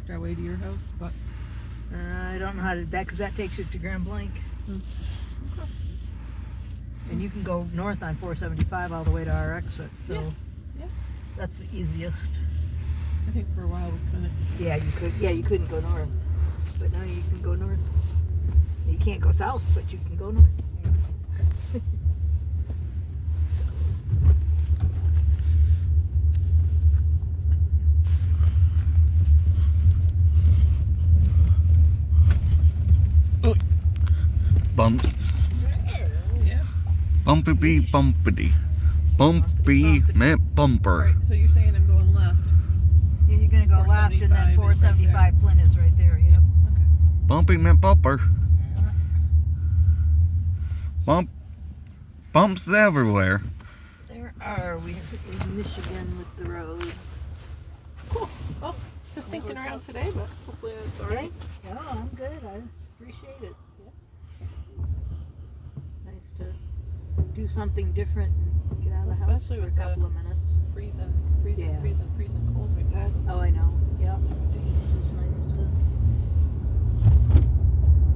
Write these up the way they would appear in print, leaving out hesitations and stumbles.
worked our way to your house, but I don't know how to do that because that takes you to Grand Blanc. Okay. And you can go north on 475 all the way to our exit, so Yeah. that's the easiest. I think for a while we couldn't. Yeah, you could. Yeah, you couldn't go north, but now you can go north. You can't go south, but you can go north. Bumps. Yeah. Bumpity bumpity. Bumpy bumper. Right. So you're saying I'm going left? Yeah, you're gonna go left, and then 475 Flint is right there. Yep. Okay. Bumpy bumper. Bumps everywhere. There are. We are in Michigan with the roads. Cool. Well, just thinking around today, but hopefully that's all right. Yeah, I'm good. I appreciate it. Nice to do something different and get out of the house Especially for a with couple of minutes. Freezing Yeah. cold we've had. Oh, I know. Yeah. It's just nice to.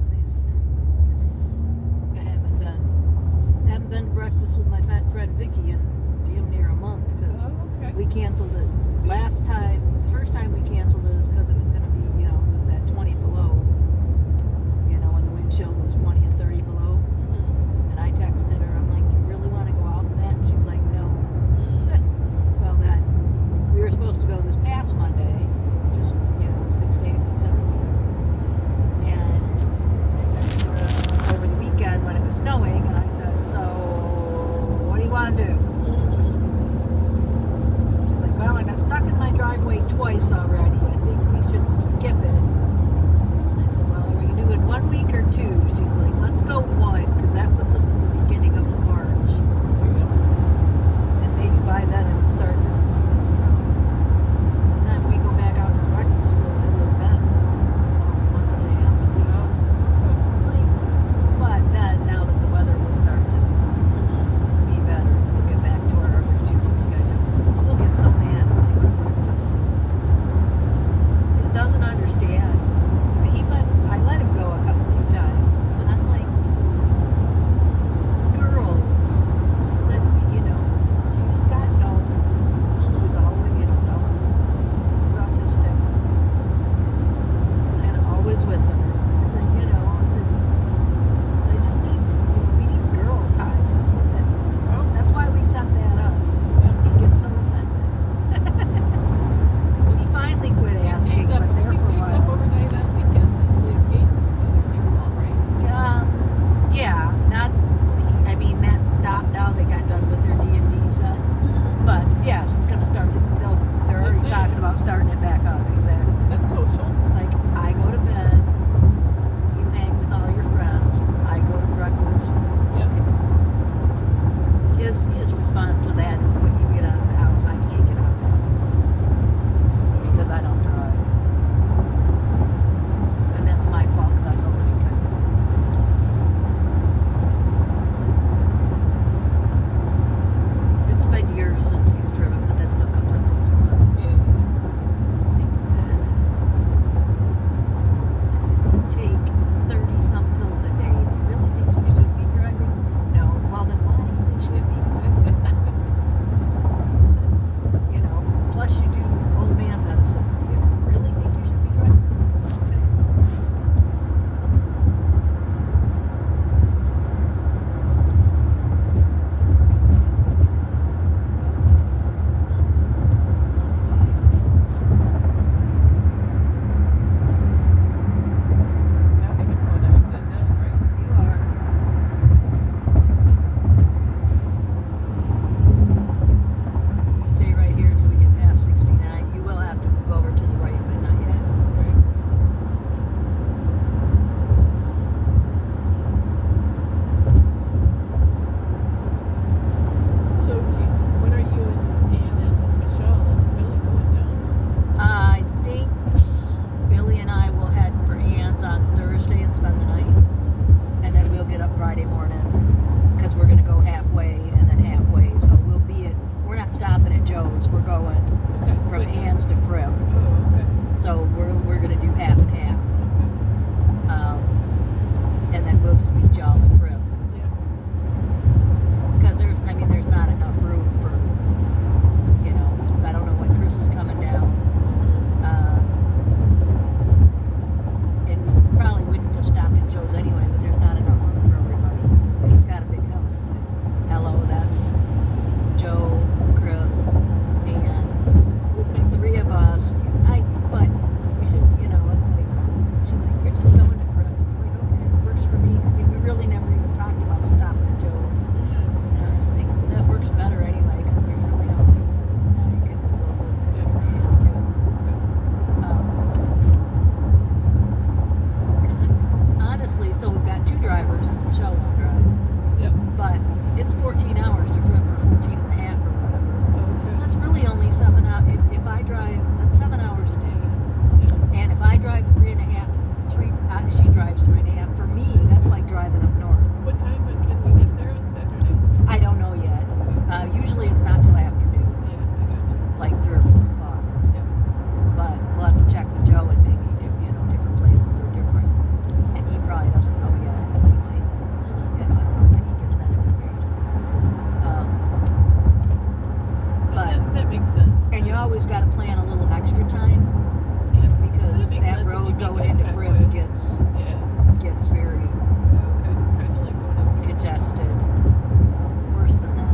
At least I haven't been to breakfast with my fat friend Vicky in damn near a month because Oh, okay. we canceled it last time. The first time we canceled it was because it was going to be, it was at 20 below. When the wind chill was 20 and 30 below. Mm-hmm. And I texted her. I'm like, you really want to go out in that? And she's like, no. Well, then we were supposed to go this past Monday, just 6 days, 7 whatever. And over the weekend when it was snowing, and I said, so what do you want to do? She's like, well, I got stuck in my driveway twice already. I think we should skip it. I said, well, are we gonna do it 1 week or 2? She's like, let's go 1 because that puts us to the beginning of March. And maybe by then it'll start to. So by the time we go back out to breakfast, it'll have been a month and a half at least. But then now that the weather will start to be better, we'll get back to our every 2 week schedule. We'll get so mad when I go to breakfast. He just doesn't understand. I let him go a few times, but I'm like, girls. I said, she's got Dalton, who's always, Dalton, he's autistic, and always with her. I said, I just need, we need girl time. That's why we set that up. He gets so offended. He finally quit asking, but there for a while. drives 3.5. For me, that's like driving up north. What time can we get there on Saturday? I don't know yet. Usually it's not till afternoon, Yeah, I got you. like 3 or 4 o'clock. Yep. But we'll have to check with Joe and maybe different places are different. And he probably doesn't know yet. He might, I don't know when he gets that information. But That makes sense. and you always got to plan a little extra time Yeah. because But it makes that sense if you road make going it into halfway. Fripp gets very Okay. Kind of like going up here. congested. Worse than that.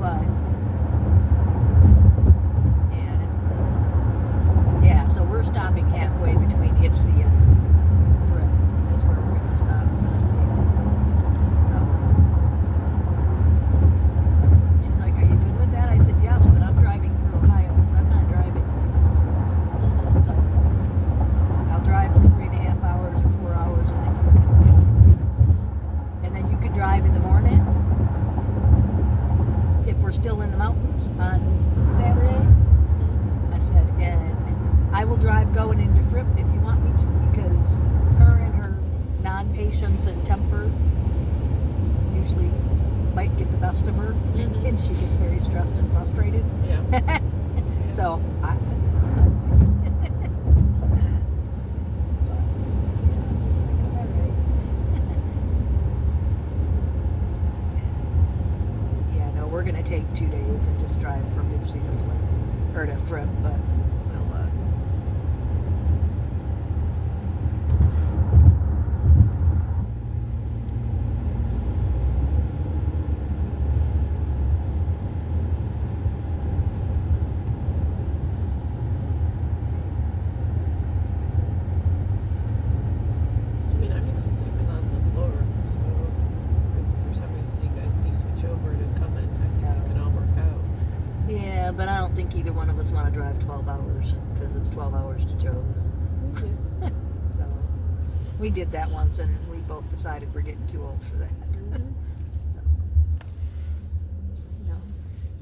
But yeah, so we're stopping halfway between Ipsy and Fripp is where we're going to stop for the night. So she's like, "Are you good with that?" I said, "Yes, but I'm driving through Ohio because I'm not driving through the mountains. So I'll drive for 3.5 hours or 4 hours, and then you can drive in the morning if we're still in the mountains on Saturday." I said, "And I will drive going into Fripp if you want me to, because her and her non-patience and temper usually might get the best of her, Mhm. and she gets very stressed and frustrated." Yeah. So I. But, yeah, I'm just like, all right. Yeah, no, we're gonna take 2 days and just drive from Ipsy to Flint or to Fripp, but we'll. I mean, I'm used to sleeping on the floor, so if for some reason you guys do switch over to come in, I think it can all work out. Yeah, but I don't think either one of us want to drive 12 hours because it's 12 hours to Joe's. So we did that once, and we both decided we're getting too old for that. So,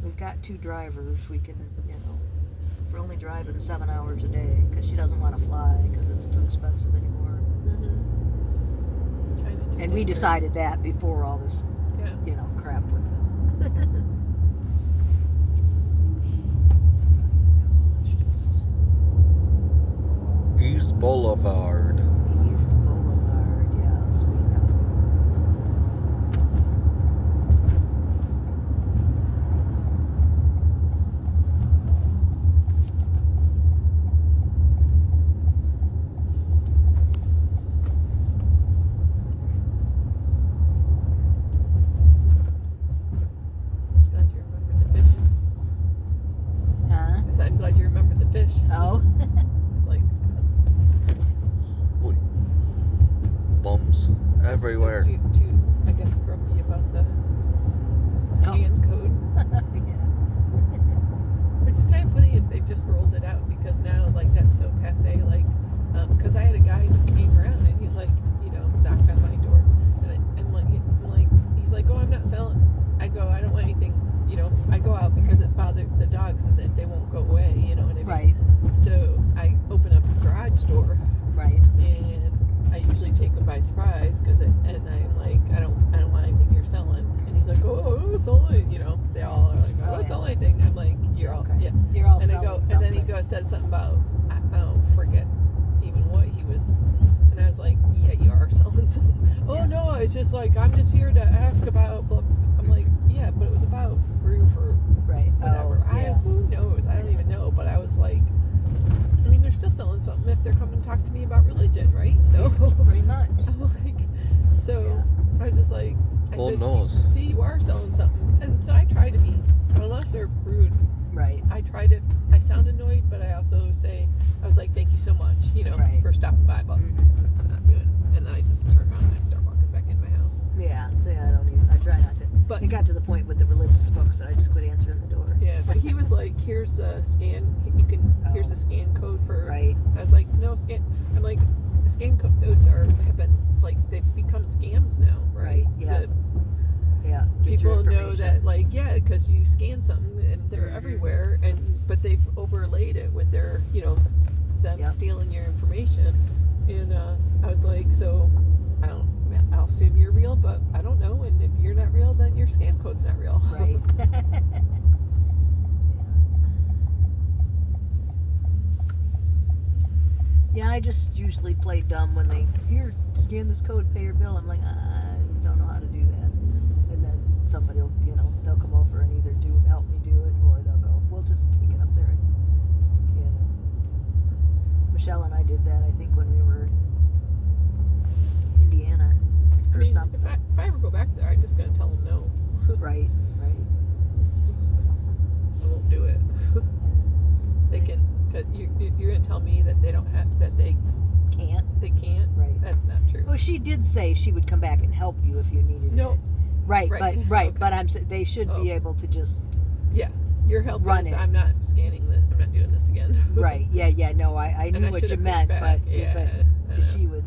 we've got 2 drivers. We can, if we're only driving 7 hours a day because she doesn't want to fly because it's too expensive anymore. And we decided that before all this, crap with them. East Boulevard. East Boulevard, yes, we know. Glad you remembered the fish. Huh? I said, I'm glad you remembered the fish. Oh. It's like Bumps everywhere. I was too, I guess, grumpy about the scan code. Yeah. Which is kind of funny if they've just rolled it out because now, like, that's so passe. Like, because I had a guy who came around and he's like, knocked on my door. And I'm like, he's like, "Oh, I'm not selling." I go, "I don't want anything, I go out because it bothered the dogs and if they won't go away, you know what I mean?" Right, So I open up a garage door right. and I usually take them by surprise and I'm like, I don't want anything you're selling. And he's like, "Oh, sell it," they all are like, "Oh, yeah. sell anything." I'm like, "You're all, Okay. yeah." You're all And I selling go, something. and then he said something about, I don't forget even what he was, and I was like, "Yeah, you are selling something." "Oh, Yeah. no, it's just like, I'm just here to ask about, blah." I'm like, "Yeah, but it was about roof or Right. whatever." Oh, yeah. Who knows? I don't even know, but I was like, I mean, they're still selling something if they're coming to talk to me about religion, right? So, Pretty much. I'm like, so I was just like, I Who said, knows? "See, you are selling something." And so I try to be, unless they're rude, Right. I sound annoyed, but I also say, I was like, "Thank you so much, Right. for stopping by, but I'm not doing it." And then I just turn around and I start walking back in my house. Yeah. See, I don't even. I try not to. But It got to the point with the religious folks that I just quit answering the door. yeah, but he was like, "Here's a scan. Here's a scan code for." Right. I was like, "No scan." I'm like, scan codes have been like they've become scams now, right? Right, yeah. The Yeah. Get your people know information. that, because you scan something and they're Mhm. everywhere, but they've overlaid it with their, them Yep. stealing your information. And I was like, so I'll assume you're real, but I don't know. And if you're not real, then your scan code's not real. Right. Yeah, I just usually play dumb when they, here, scan this code, pay your bill. I'm like, I don't know how to do that. And then somebody will, they'll come over and either help me do it, or they'll go, we'll just take it up there. And, Michelle and I did that, I think, when we were in Indiana I or mean, something. if I ever go back there, I'm just gonna tell them no. Right. I won't do it. They can, cause you're gonna tell me that they don't have, that they Can't. can't. Right. That's not true. Well, she did say she would come back and help you if you needed No. it. Right, Right. but Okay. but they should be Oh. able to just Yeah, your help Run is it. I'm not scanning this. I'm not doing this again. right. Yeah. No, I And knew I what should you have meant, pushed back. but Yeah, I know. she would